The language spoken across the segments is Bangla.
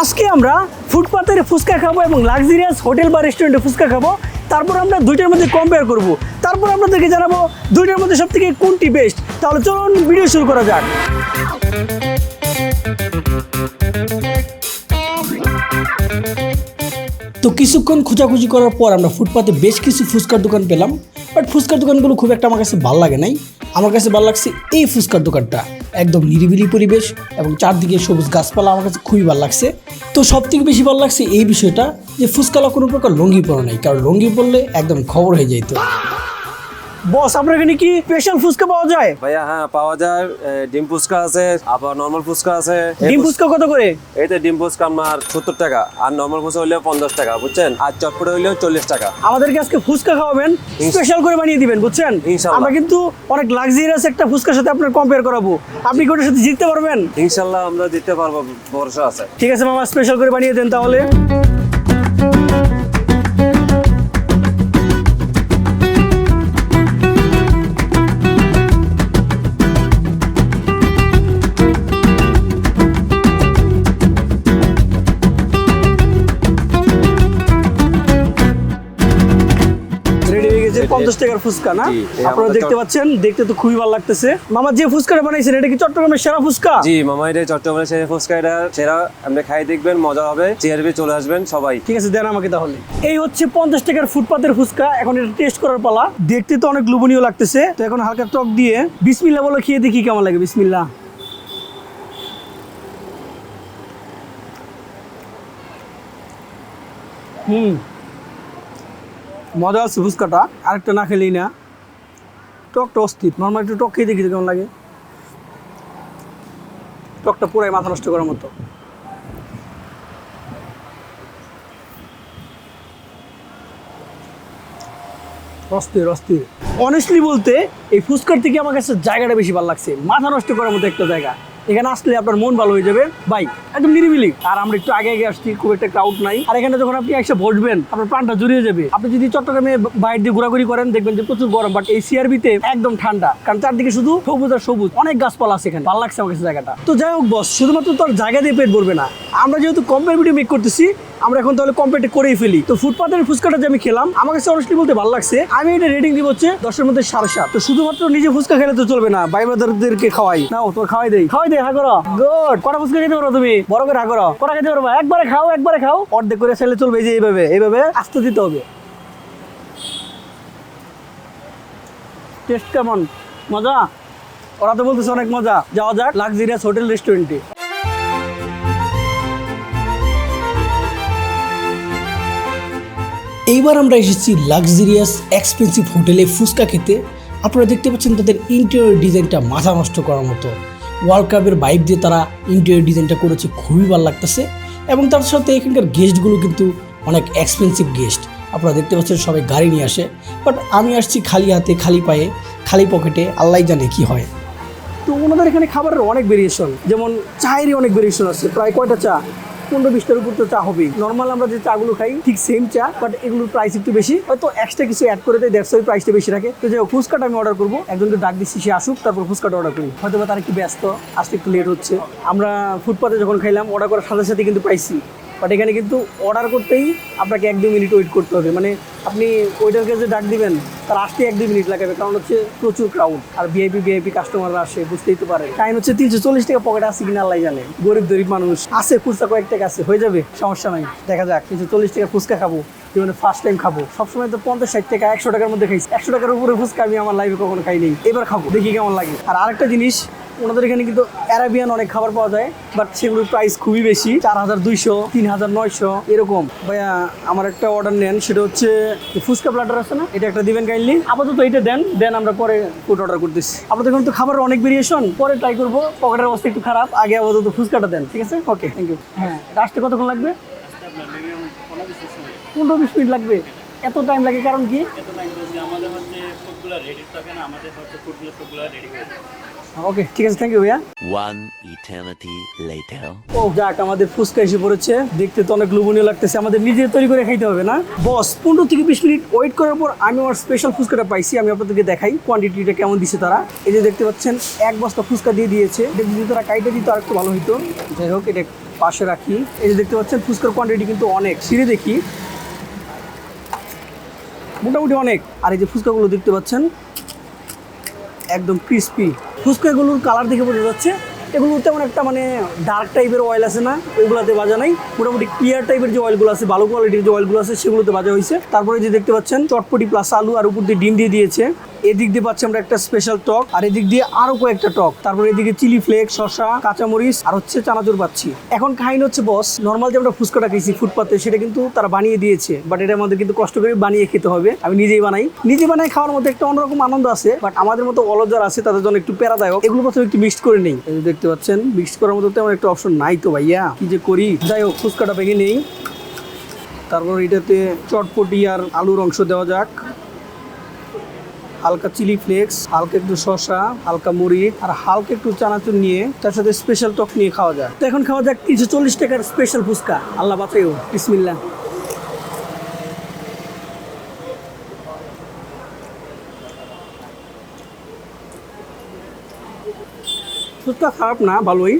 আজকে আমরা ফুটপাতের ফুচকা খাবো এবং লাক্সারিয়াস হোটেল বা রেস্টুরেন্টে ফুচকা খাবো। তারপর আমরা দুইটার মধ্যে কম্পেয়ার করব। তারপর আপনাদেরকে জানাবো দুইটার মধ্যে সবথেকে কোনটি বেস্ট। তাহলে চলুন ভিডিও শুরু করা যাক। তো কিছুক্ষণ খোঁজাখুঁজি করার পর আমরা ফুটপাতে বেশ কিছু ফুচকার দোকান পেলাম, বাট ফুচকার দোকানগুলো খুব একটা আমার কাছে ভালো লাগে নাই। আমার কাছে ভালো লাগছে এই ফুচকার দোকানটা, একদম নিরিবিলি পরিবেশ এবং চারদিকে সবুজ গাছপালা, আমার কাছে খুবই ভালো লাগছে। তো সব থেকে বেশি ভালো লাগছে এই বিষয়টা যে ফুচকালা কোনো প্রকার লঙ্গি পরা নাই, কারণ লঙ্গি পরলে একদম খবর হয়ে যেত। বস, আপনার এখানে কি স্পেশাল ফুচকা পাওয়া যায়? ভাইয়া হ্যাঁ পাওয়া যায়, ডিম ফুচকা আছে, আবার নর্মাল ফুচকা আছে। ডিম ফুচকা কত করে? এইতে ডিম ফুচকা আপনার 70 টাকা, আর নর্মাল ফুচকা হলেও 50 টাকা, বুঝছেন? আর চটপটে হলেও 40 টাকা। আমাদেরকে আজকে ফুচকা খাওয়াবেন, স্পেশাল করে বানিয়ে দিবেন, বুঝছেন? ইনশাআল্লাহ। আমরা কিন্তু অনেক লাক্সারিয়াস একটা ফুচকার সাথে আপনার কম্পেয়ার করাবো। আপনি কি ওটার সাথে জিততে পারবেন? ইনশাল্লাহ আমরা দিতে পারবো, ভরসা আছে। ঠিক আছে মামা, স্পেশাল করে বানিয়ে দেন তাহলে। রেডি হয়ে গেছে 50 টাকার ফুচকা, না? জি, আপনারা দেখতে পাচ্ছেন, দেখতে তো খুবই ভালো লাগতেছে। মামা যে ফুচকাটা বানাইছেন এটা কি চট্টগ্রামের সেরা ফুচকা? জি মামা, এটা চট্টগ্রামের সেই ফুচকা, এটা সেরা। আপনি খাই দেখবেন, মজা হবে, চেয়ারবে চলে আসবেন সবাই। ঠিক আছে, দেন আমাকে তাহলে। এই হচ্ছে 50 টাকার ফুটপাতের ফুচকা। এখন এটা টেস্ট করার পালা। দেখতে তো অনেক লোভনীয় লাগতেছে। তো এখন হালকা টক দিয়ে বিসমিল্লাহ বলে খেয়ে দেখি কেমন লাগে। বিসমিল্লাহ। মজা আছে ফুচকাটা, আরেকটা না খেলেই না। টকটা অস্থির। নর্মাল একটু টক খেয়ে দেখি তো কেমন লাগে। টকটা পুরাই মাথা নষ্ট করার মতো। অস্থির অস্থির। অনেস্টলি বলতে এই ফুচকার থেকে আমার কাছে জায়গাটা বেশি ভালো লাগছে। মাথা নষ্ট করার মতো একটা জায়গা। এখানে আসলে আপনার মন ভালো হয়ে যাবে ভাই, একদম নিরিবিলি। আর আমরা একটু আগে আগে আসছি, খুব একটা ক্রাউড নাই। আর এখানে যখন আপনি এসে বসবেন আপনার প্রাণটা জুড়িয়ে যাবে। আপনি যদি চট্টগ্রামে বাইরে দিয়ে ঘোরাঘুরি করেন দেখবেন যে প্রচুর গরম, বাট এই সিআরবিতে একদম ঠান্ডা, কারণ চারদিকে শুধু সবুজ আর সবুজ, অনেক গাছপালা আছে এখানে। ভালো লাগছে আমার কাছে জায়গাটা। তো যাই হোক বস, শুধুমাত্র তোর জায়গা দিয়ে পেট ভরবে না। আমরা যেহেতু কম্পেয়ার ভিডিও মেক করতেছি, আমরা এখন তাহলে কম্পেয়ার করেই ফেলি। তো ফুটপাতের ফুচকাটা যে আমি খেলাম, আমার কাছে অনেস্টলি বলতে ভালো লাগছে। আমি এটা রেটিং দিব হচ্ছে 10-এর মধ্যে 7.5। তো শুধুমাত্র নিজে ফুচকা খেলে তো চলবে না, ভাই ব্রাদারদেরকে খাওয়াই। নাও তোমার খাওয়াই দেই, হা করো। গুড। কটা ফুচকা খেতে পারো তুমি? বড় করে হা করো। কটা খেতে পারো? একবারে খাও, একবারে খাও। অর্ধেক করে চাইলে চলবে। যে এইভাবে আস্তে দিতে হবে। টেস্ট কেমন? মজা? ওরা তো বলতেছে অনেক মজা। যাওয়া যাক লাক্সারিয়াস হোটেল রেস্টুরেন্টে। এইবার আমরা এসেছি লাক্সারিয়াস এক্সপেন্সিভ হোটেলে ফুচকা খেতে। আপনারা দেখতে পাচ্ছেন তাদের ইন্টেরিয়র ডিজাইনটা মাথা নষ্ট করার মতো। ওয়ার্ল্ড কাপের ভাইব দিয়ে তারা ইন্টেরিয়র ডিজাইনটা করেছে, খুবই ভালো লাগতেছে। এবং তার সাথে এখানকার গেস্টগুলো কিন্তু অনেক এক্সপেন্সিভ গেস্ট। আপনারা দেখতে পাচ্ছেন সবাই গাড়ি নিয়ে আসে, বাট আমি আসছি খালি হাতে, খালি পায়ে, খালি পকেটে। আল্লাহ জানে কি হয়। তো ওনাদের এখানে খাবারের অনেক ভেরিয়েশন, যেমন চায়েরই অনেক ভেরিয়েশন আছে। প্রায় কয়টা চা? 15-20টার উপর তো চা হবেই। নর্মাল আমরা যে চাগুলো খাই ঠিক সেম চা, বাট এগুলোর প্রাইস একটু বেশি, হয়তো এক্সট্রা কিছু অ্যাড করে দেয়, দ্যাটস ওয়াই প্রাইসটা বেশি রাখে। তো যে ফুচকাটা আমি অর্ডার করবো, একজনকে ডাক দিচ্ছি, সে আসুক, তারপর ফুচকাটা অর্ডার করি। হয়তো বা তার একটু ব্যস্ত, আসতে একটু লেট হচ্ছে। আমরা ফুটপাতে যখন খাইলাম, অর্ডার করার সাথে সাথে কিন্তু পাইছি, বাট এখানে কিন্তু অর্ডার করতেই আপনাকে 1-2 মিনিট ওয়েট করতে হবে। মানে আপনি ওয়েটারকে যে ডাক দিবেন, তার আসতে 1-2 মিনিট লাগাবে, কারণ হচ্ছে প্রচুর ক্রাউড আর ভিআইপি কাস্টমাররা আসে, বুঝতেই তো পারে। টাইম হচ্ছে 340 টাকা পকেটে আছে কিনা আল্লাহ জানে। গরিব মানুষ আছে, খুচরা কয়েক টাকা আছে, হয়ে যাবে, সমস্যা নাই। দেখা যাক। 340 টাকা ফুচকা খাবো, জীবনে ফার্স্ট টাইম খাবো। সবসময় তো 50-60 টাকা 100 টাকার মধ্যে খাইছি। 100 টাকার উপরে ফুচকা আমি আমার লাইফে কখনো খাই নেই। এবার খাবো, দেখি কেমন লাগে। আর আরেকটা জিনিস, ওনাদের এখানে কিন্তু অ্যারাবিয়ান অনেক খাবার পাওয়া যায়, বাট সেগুলোর প্রাইস খুবই বেশি। 4200, 3900 এরকম। ভাইয়া আমার একটা অর্ডার নেন, সেটা হচ্ছে ফুচকা প্ল্যাটার আছে না, এটা একটা দিবেন কাইন্ডলি। আপাতত এটা দেন আমরা পরে ফুড অর্ডার করতেছি। আপনাদের এখানে তো খাবারের অনেক ভেরিয়েশন, পরে ট্রাই করবো। পকেটের অবস্থা একটু খারাপ, আগে আপাতত ফুচকাটা দেন, ঠিক আছে? ওকে, থ্যাংক ইউ। হ্যাঁ, আসতে কতক্ষণ লাগবে? 15-20 মিনিট লাগবে। এত টাইম লাগে কারণ কি? আমাদের হচ্ছে ফুডগুলো রেডি থাকে না, আমাদের হচ্ছে ফুডগুলো রেডি হয়ে যায়। ওকে, ঠিক আছে, থ্যাংক ইউ ভাইয়া। One eternity later. ও যাক, আমাদের ফুচকা এসে পড়েছে। দেখতে তো অনেক লোভনীয় লাগতেছে। আমাদের নিজে তৈরি করে খাইতে হবে না বস? 15-20 মিনিট ওয়েট করার পর আমি আমার স্পেশাল ফুচকাটা পাইছি। আমি আপনাদেরকে দেখাই কোয়ান্টিটিটা কেমন দিছে তারা। এই যে দেখতে পাচ্ছেন, 1 বস্তা ফুচকা দিয়ে দিয়েছে। এটা যদি তারা কাইটে দিত আর একটু ভালো হইতো। যাই হোক, এটা পাশে রাখি। এই যে দেখতে পাচ্ছেন ফুচকার কোয়ান্টিটি কিন্তু অনেক, ছিঁড়ে দেখি, মোটামুটি অনেক। আর এই যে ফুচকাগুলো দেখতে পাচ্ছেন একদম ক্রিস্পি। ফুচকাগুলোর কালার দেখে বোঝা যাচ্ছে এগুলো তেমন একটা মানে ডার্ক টাইপের অয়েল আছে না, ওইগুলোতে ভাজা নাই। মোটামুটি ক্লিয়ার টাইপের যে অয়েলগুলো আছে, ভালো কোয়ালিটির যে অয়েলগুলো আছে সেগুলোতে ভাজা হয়েছে। তারপরে যে দেখতে পাচ্ছেন চটপটি প্লাস আলু, আর উপর দিয়ে ডিম দিয়ে দিয়েছে। এদিক দিয়ে পাচ্ছি আমরা একটা স্পেশাল টক, আর এদিক দিয়ে আরো কয়েকটা টক। তারপরে এদিকে চিলি ফ্লেক্স, শসা, কাঁচামরিচ আর হচ্ছে চানাচুর পাচ্ছি। এখন কাহিনী হচ্ছে বস, নর্মাল যে আমরা ফুচকাটা খেয়েছি ফুটপাতে সেটা কিন্তু তারা বানিয়ে দিয়েছে, বাট এটা আমাদের কিন্তু কষ্ট করে বানিয়ে খেতে হবে। আমি নিজে বানাই খাওয়ার মধ্যে একটা অন্যরকম আনন্দ আছে, বাট আমাদের মতো অলস যারা আছে তাদের জন্য একটু প্যারাদায়ক। এগুলো প্রথমে একটু মিক্সড করে নেই। এই যে দেখতে পাচ্ছেন মিক্সড করার মতো তেমন একটা অপশন নাই তো ভাইয়া, কি যে করি। যাই হোক ফুচকাটা ভেঙে নেই। তারপর এটাতে চটপটি আর আলুর অংশ দেওয়া যাক, হালকা চিলি ফ্লেক্স, হালকা একটু শসা, হালকা মরিচ আর হালকা একটু চানাচুর নিয়ে তার সাথে স্পেশাল টক নিয়ে খাওয়া যায়। তো এখন খাওয়া যাক 340 টাকার স্পেশাল ফুচকা। আল্লাহ বাঁচাইও, বিসমিল্লাহ। ফুচকা খারাপ না, ভালোই,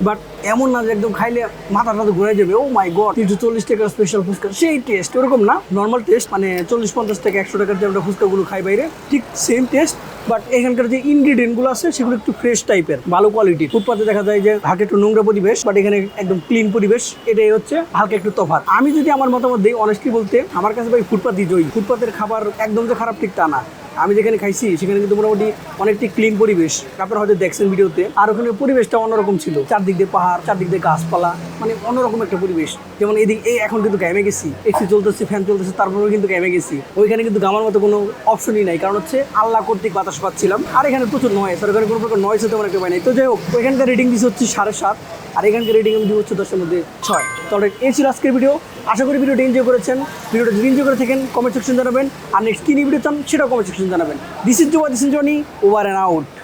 বাট এমন না যে একদম খাইলে মাথাটা তো ঘুরে যাবে। ও মাই গড, 340 টাকার স্পেশাল ফুচকা, সেই টেস্ট ওরকম না, নর্মাল টেস্ট, মানে 40-50 টাকা 100 টাকার যে আমরা ফুচকাগুলো খাই বাইরে ঠিক সেম টেস্ট, বাট এখানকার যে ইনগ্রিডিয়েন্টগুলো আছে সেগুলো একটু ফ্রেশ টাইপের, ভালো কোয়ালিটি। ফুটপাতে দেখা যায় যে হালকা একটু নোংরা পরিবেশ, বাট এখানে একদম ক্লিন পরিবেশ, এটাই হচ্ছে হালকা একটু তফাৎ। আমি যদি আমার মতামত দিই, অনেস্টলি বলতে আমার কাছে ভাই ফুটপাতই জয়ী। ফুটপাতের খাবার একদম যে খারাপ ঠিক তা না। আমি যেখানে খাইছি সেখানে কিন্তু মোটামুটি অনেকটি ক্লিন পরিবেশ, আপনারা হয়তো দেখছেন ভিডিওতে। আর ওখানে পরিবেশটা অন্যরকম ছিল, চারদিক দিয়ে পাহাড়, চারদিক দিয়ে গাছপালা, মানে অন্যরকম একটা পরিবেশ। যেমন এই এখন কিন্তু ঘেমে গেছি, এসি চলতেছে, ফ্যান চলতেছে, তারপরেও কিন্তু ঘেমে গেছি। ওইখানে কিন্তু ঘামার মতো কোনো অপশনই নাই, কারণ হচ্ছে আল্লাহ কর্তৃক বাতাস পাচ্ছিলাম। আর এখানে প্রচুর নয়েস, আর ওখানে কোনো প্রকার নয়েস তেমন একটা পাই নাই। তো যাই হোক, ওইখানকার রেটিং দিচ্ছে হচ্ছে 7.5, আর এখানকার রেটিং আমি হচ্ছে 10-এর মধ্যে 6। তাহলে এই ছিল আজকের ভিডিও। আশা করি ভিডিওটা এনজয় করেছেন। ভিডিওটা যদি এনজয় করে থাকেন কমেন্ট সেকশন জানাবেন, আর নেক্সট কী নিয়ে ভিডিও চান সেটাও কমেন্ট সেকশন জানাবেন। This is Johnny, over and out.